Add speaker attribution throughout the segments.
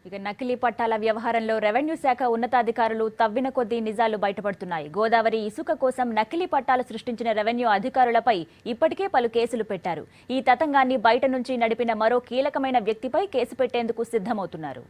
Speaker 1: ఇక నకిలీ పట్టాల వ్యవహారంలో రెవెన్యూ శాఖ ఉన్నతాధికారులు తవ్విన కొద్దీ నిజాలు బయటపడుతున్నాయి. గోదావరి ఇసుక కోసం నకిలీ పట్టాలు సృష్టించిన రెవెన్యూ అధికారులపై ఇప్పటికే పలు కేసులు పెట్టారు. ఈ తతంగాన్ని బయట నుంచి నడిపిన మరో కీలకమైన వ్యక్తిపై కేసు పెట్టేందుకు సిద్ధమవుతున్నారు.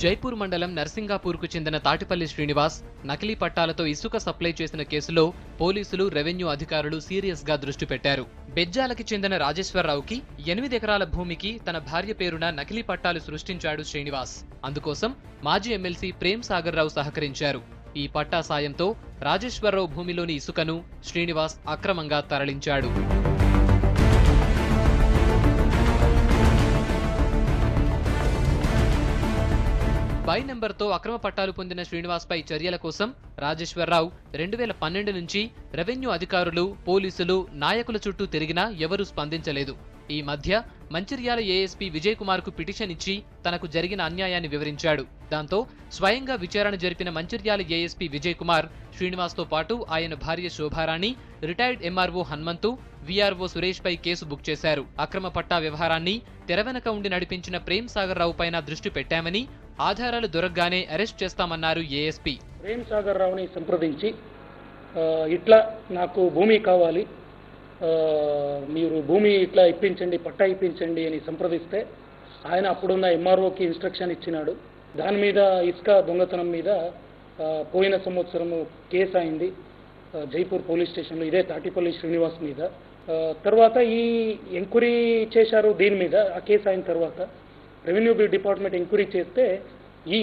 Speaker 2: జైపూర్ మండలం నర్సింగాపూర్కు చెందిన తాటిపల్లి శ్రీనివాస్ నకిలీ పట్టాలతో ఇసుక సప్లై చేసిన కేసులో పోలీసులు రెవెన్యూ అధికారులు సీరియస్ గా దృష్టి పెట్టారు. బెజ్జాలకి చెందిన రాజేశ్వరరావుకి 8 ఎకరాల భూమికి తన భార్య పేరున నకిలీ పట్టాలు సృష్టించాడు శ్రీనివాస్. అందుకోసం మాజీ ఎమ్మెల్సీ ప్రేమ్ సాగర్ రావు సహకరించారు. ఈ పట్టా సాయంతో రాజేశ్వరరావు భూమిలోని ఇసుకను శ్రీనివాస్ అక్రమంగా తరలించాడు. బై నెంబర్తో అక్రమ పట్టాలు పొందిన శ్రీనివాస్ పై చర్యల కోసం రాజేశ్వరరావు 2012 నుంచి రెవెన్యూ అధికారులు, పోలీసులు, నాయకుల చుట్టూ తిరిగినా ఎవరూ స్పందించలేదు. ఈ మధ్య మంచిర్యాల ఏఎస్పీ విజయ్ కుమార్ కు పిటిషన్ ఇచ్చి తనకు జరిగిన అన్యాయాన్ని వివరించాడు. దాంతో స్వయంగా విచారణ జరిపిన మంచిర్యాల ఏఎస్పీ విజయ్ కుమార్ శ్రీనివాస్ తో పాటు ఆయన భార్య Shobharani, retired MRO Hanumanthu, VRO Suresh పై కేసు బుక్ చేశారు. అక్రమ పట్టా వ్యవహారాన్ని తెరవెనక ఉండి నడిపించిన ప్రేమ్ సాగర్ రావు పైన దృష్టి పెట్టామని, ఆధారాలు దొరకగానే అరెస్ట్ చేస్తామన్నారు ఏఎస్పీ.
Speaker 3: ప్రేమ్ సాగర్ రావుని సంప్రదించి ఇట్లా నాకు భూమి కావాలి, మీరు భూమి ఇట్లా ఇప్పించండి, పట్టా ఇప్పించండి అని సంప్రదిస్తే ఆయన అప్పుడున్న ఎంఆర్ఓకి ఇన్స్ట్రక్షన్ ఇచ్చినాడు. దాని మీద ఇసుక దొంగతనం మీద పోయిన సంవత్సరము కేసు అయింది జైపూర్ పోలీస్ స్టేషన్లో, ఇదే తాటిపల్లి శ్రీనివాస్ మీద. తర్వాత ఈ ఎంక్వైరీ చేశారు దీని మీద. ఆ కేసు అయిన తర్వాత రెవెన్యూ డిపార్ట్మెంట్ ఎంక్వైరీ చేస్తే ఈ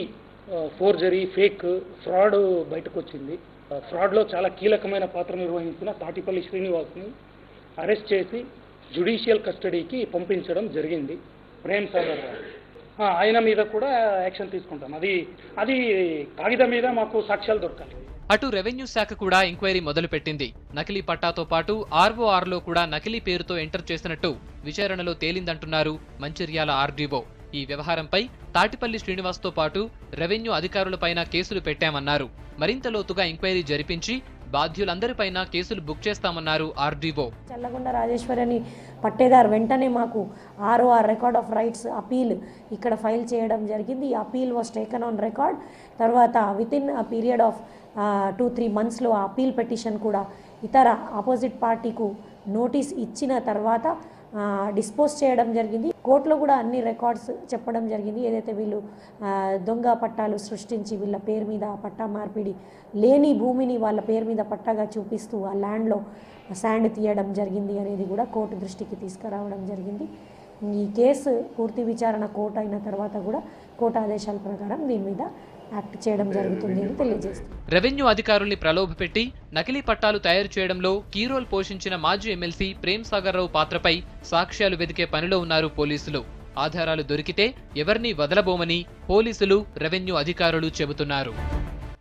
Speaker 3: ఫోర్జరీ, ఫేక్, ఫ్రాడ్ బయటకు వచ్చింది. ఫ్రాడ్లో చాలా కీలకమైన పాత్ర నిర్వహించిన తాటిపల్లి శ్రీనివాస్ని అరెస్ట్ చేసి జ్యుడిషియల్ కస్టడీకి పంపించడం జరిగింది. ప్రేమ్ సాగర్ రావు ఆయన మీద కూడా యాక్షన్ తీసుకుంటాం. అది కాగితం మీద మాకు సాక్ష్యాలు దొరకాలి.
Speaker 2: అటు రెవెన్యూ శాఖ కూడా ఎంక్వైరీ మొదలుపెట్టింది. నకిలీ పట్టాతో పాటు ఆర్ఓఆర్లో కూడా నకిలీ పేరుతో ఎంటర్ చేసినట్టు విచారణలో తేలిందంటున్నారు మంచిర్యాల ఆర్డీఓ. ఈ వ్యవహారంపై తాటిపల్లి శ్రీనివాస్ తో పాటు రెవెన్యూ అధికారులపైన కేసులు పెట్టామన్నారు. మరింత లోతుగా ఎంక్వైరీ జరిపించి బాధ్యులందరిపైన కేసులు బుక్ చేస్తామన్నారు ఆర్డీఓ.
Speaker 4: చల్లగొండ రాజేశ్వరిని పట్టేదారు వెంటనే మాకు ROR record of rights appeal ఇక్కడ ఫైల్ చేయడం జరిగింది. ఈ appeal was taken on record. తర్వాత వితిన్ అ పీరియడ్ ఆఫ్ 2-3 మంత్స్లో ఆ అపీల్ పిటిషన్ కూడా ఇతర ఆపోజిట్ పార్టీకు నోటీస్ ఇచ్చిన తర్వాత డిస్పోజ్ చేయడం జరిగింది. కోర్టులో కూడా అన్ని రికార్డ్స్ చెప్పడం జరిగింది. ఏదైతే వీళ్ళు దొంగ పట్టాలు సృష్టించి వీళ్ళ పేరు మీద పట్టా మార్పిడి లేని భూమిని వాళ్ళ పేరు మీద పట్టాగా చూపిస్తూ ఆ ల్యాండ్లో శాండ్ తీయడం జరిగింది అనేది కూడా కోర్టు దృష్టికి తీసుకురావడం జరిగింది. ఈ కేసు పూర్తి విచారణ కోర్టు అయిన తర్వాత కూడా కోర్టు ఆదేశాల ప్రకారం దీని మీద యాక్ట్ చేయడం జరుగుతుంది అని తెలియజేస్తుంది.
Speaker 2: రెవెన్యూ అధికారుల్ని ప్రలోభపెట్టి నకిలీ పట్టాలు తయారు చేయడంలో కీ రోల్ పోషించిన మాజీ ఎమ్మెల్సీ ప్రేమ్ సాగర్ రావు పాత్రపై సాక్ష్యాలు వెదికే పనిలో ఉన్నారు పోలీసులు. ఆధారాలు దొరికితే ఎవరినీ వదలబోమని పోలీసులు, రెవెన్యూ అధికారులు చెబుతున్నారు.